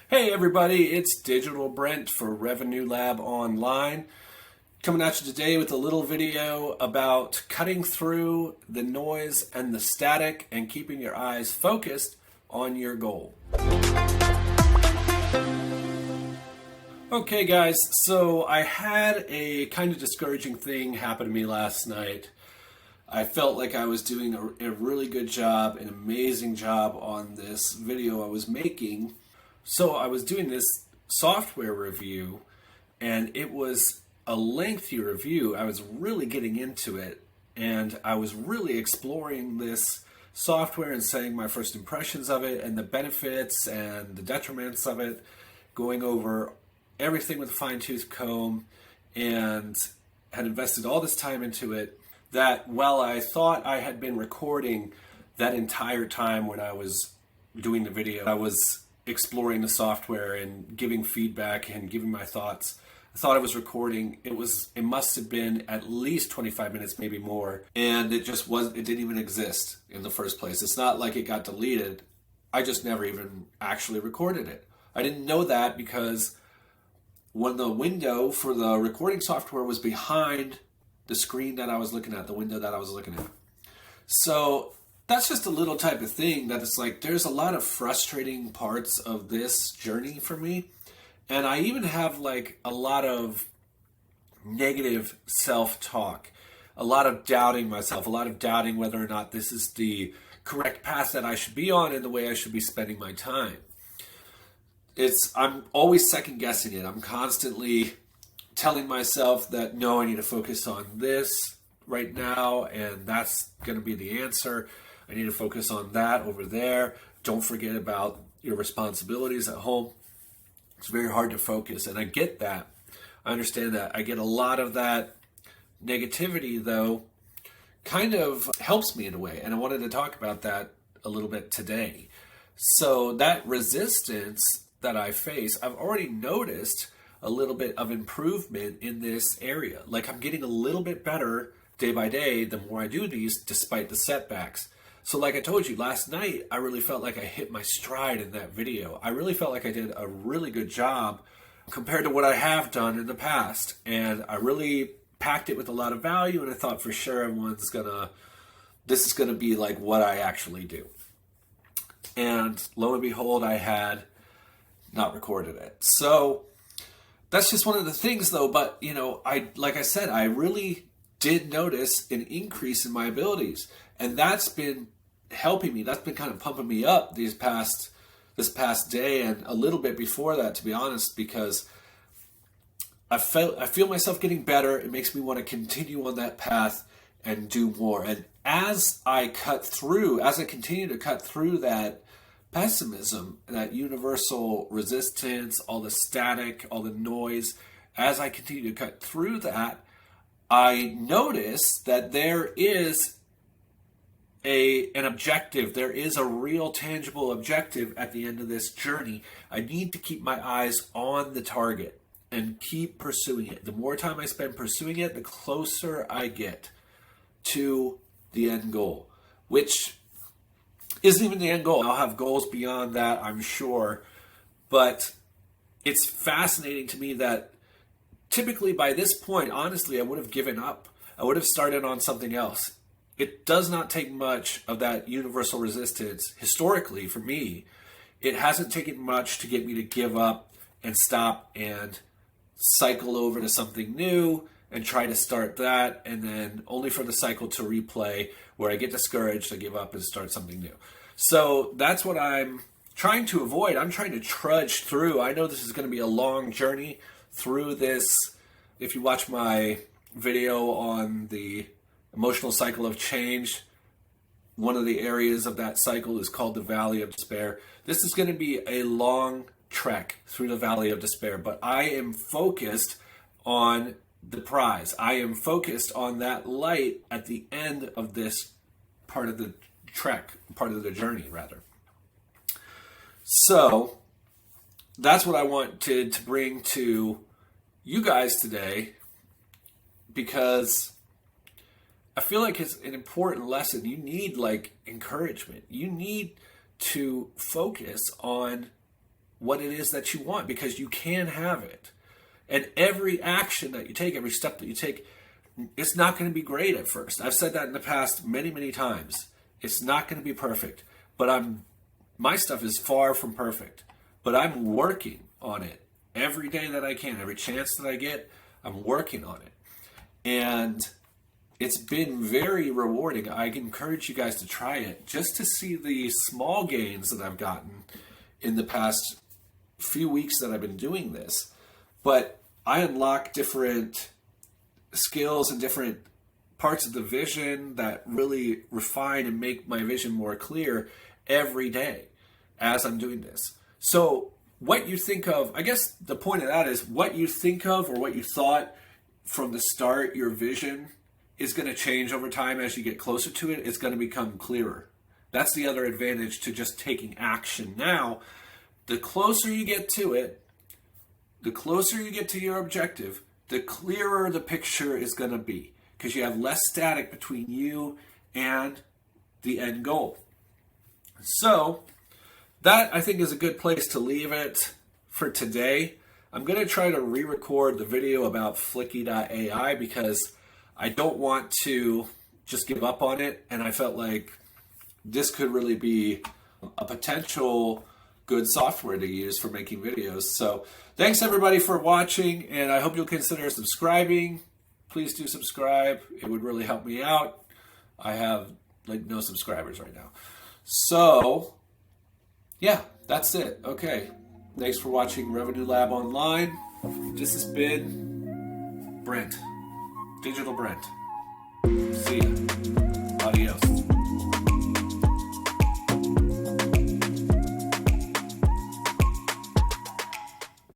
Hey everybody, it's Digital Brent for Revenue Lab Online. Coming at you today with a little video about cutting through the noise and the static and keeping your eyes focused on your goal. Okay guys, so I had a kind of discouraging thing happen to me last night. I felt like I was doing a really good job, an amazing job on this video I was making. So I was doing this software review, and it was a lengthy review. I was really getting into it, and I was really exploring this software and saying my first impressions of it and the benefits and the detriments of it, going over everything with a fine-tooth comb, and had invested all this time into it that while I thought I had been recording that entire time when I was doing the video, I was exploring the software and giving feedback and giving my thoughts. I thought I was recording. It must have been at least 25 minutes, maybe more. And it didn't even exist in the first place. It's not like it got deleted. I just never even actually recorded it. I didn't know that because when the window for the recording software was behind the screen that I was looking at, the window that I was looking at. So that's just a little type of thing that it's like there's a lot of frustrating parts of this journey for me. And I even have like a lot of negative self-talk, a lot of doubting myself, a lot of doubting whether or not this is the correct path that I should be on and the way I should be spending my time. I'm always second guessing it. I'm constantly telling myself that no, I need to focus on this right now and that's going to be the answer. I need to focus on that over there. Don't forget about your responsibilities at home. It's very hard to focus, and I get that. I understand that. I get a lot of that negativity, though, kind of helps me in a way, and I wanted to talk about that a little bit today. So that resistance that I face, I've already noticed a little bit of improvement in this area. Like I'm getting a little bit better day by day the more I do these, despite the setbacks. So like I told you, last night, I really felt like I hit my stride in that video. I really felt like I did a really good job compared to what I have done in the past. And I really packed it with a lot of value, and I thought for sure this is gonna be like what I actually do. And lo and behold, I had not recorded it. So that's just one of the things though, but like I said, I really did notice an increase in my abilities, and that's been helping me. That's been kind of pumping me up this past day and a little bit before that, to be honest, because I feel myself getting better. It makes me want to continue on that path and do more. And as I continue to cut through that pessimism, that universal resistance, all the static, all the noise, as I continue to cut through that, I notice that there is an objective. There is a real tangible objective at the end of this journey. I need to keep my eyes on the target and keep pursuing it. The more time I spend pursuing it, the closer I get to the end goal, which isn't even the end goal. I'll have goals beyond that, I'm sure. But it's fascinating to me that typically by this point, honestly, I would have given up. I would have started on something else. It does not take much of that universal resistance. Historically, for me, it hasn't taken much to get me to give up and stop and cycle over to something new and try to start that, and then only for the cycle to replay where I get discouraged, I give up and start something new. So that's what I'm trying to avoid. I'm trying to trudge through. I know this is going to be a long journey through this. If you watch my video on the emotional cycle of change, one of the areas of that cycle is called the Valley of Despair. This is going to be a long trek through the Valley of Despair, but I am focused on the prize. I am focused on that light at the end of this part of the trek, part of the journey, rather. So that's what I wanted to bring to you guys today, because I feel like it's an important lesson. You need like encouragement. You need to focus on what it is that you want, because you can have it. And every action that you take, every step that you take, it's not going to be great at first. I've said that in the past many, many times. It's not going to be perfect, but my stuff is far from perfect, but I'm working on it every day that I can. Every chance that I get, I'm working on it. And it's been very rewarding. I encourage you guys to try it just to see the small gains that I've gotten in the past few weeks that I've been doing this. But I unlock different skills and different parts of the vision that really refine and make my vision more clear every day as I'm doing this. So what you think of, I guess the point of that is what you think of or what you thought from the start, your vision is going to change over time as you get closer to it. It's going to become clearer. That's the other advantage to just taking action now. The closer you get to it, the closer you get to your objective, the clearer the picture is going to be, because you have less static between you and the end goal. So that, I think, is a good place to leave it for today. I'm going to try to re-record the video about Flicky.ai because I don't want to just give up on it, and I felt like this could really be a potential good software to use for making videos. So thanks everybody for watching, and I hope you'll consider subscribing. Please do subscribe. It would really help me out. I have no subscribers right now. So yeah, that's it. Okay. Thanks for watching Revenue Lab Online. This has been Brent. Digital Brent. See ya.